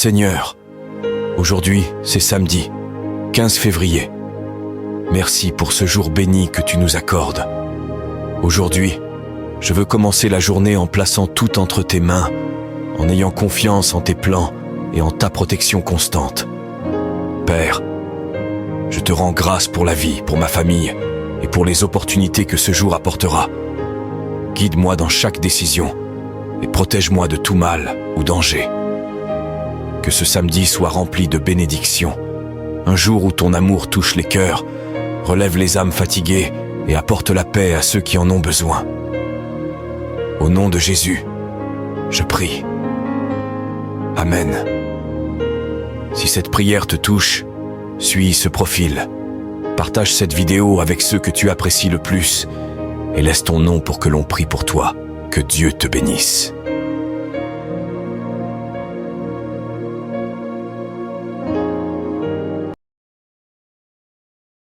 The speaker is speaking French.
Seigneur, aujourd'hui, c'est samedi, 15 février. Merci pour ce jour béni que tu nous accordes. Aujourd'hui, je veux commencer la journée en plaçant tout entre tes mains, en ayant confiance en tes plans et en ta protection constante. Père, je te rends grâce pour la vie, pour ma famille et pour les opportunités que ce jour apportera. Guide-moi dans chaque décision et protège-moi de tout mal ou danger. Que ce samedi soit rempli de bénédictions, un jour où ton amour touche les cœurs, relève les âmes fatiguées et apporte la paix à ceux qui en ont besoin. Au nom de Jésus, je prie. Amen. Si cette prière te touche, suis ce profil. Partage cette vidéo avec ceux que tu apprécies le plus et laisse ton nom pour que l'on prie pour toi. Que Dieu te bénisse.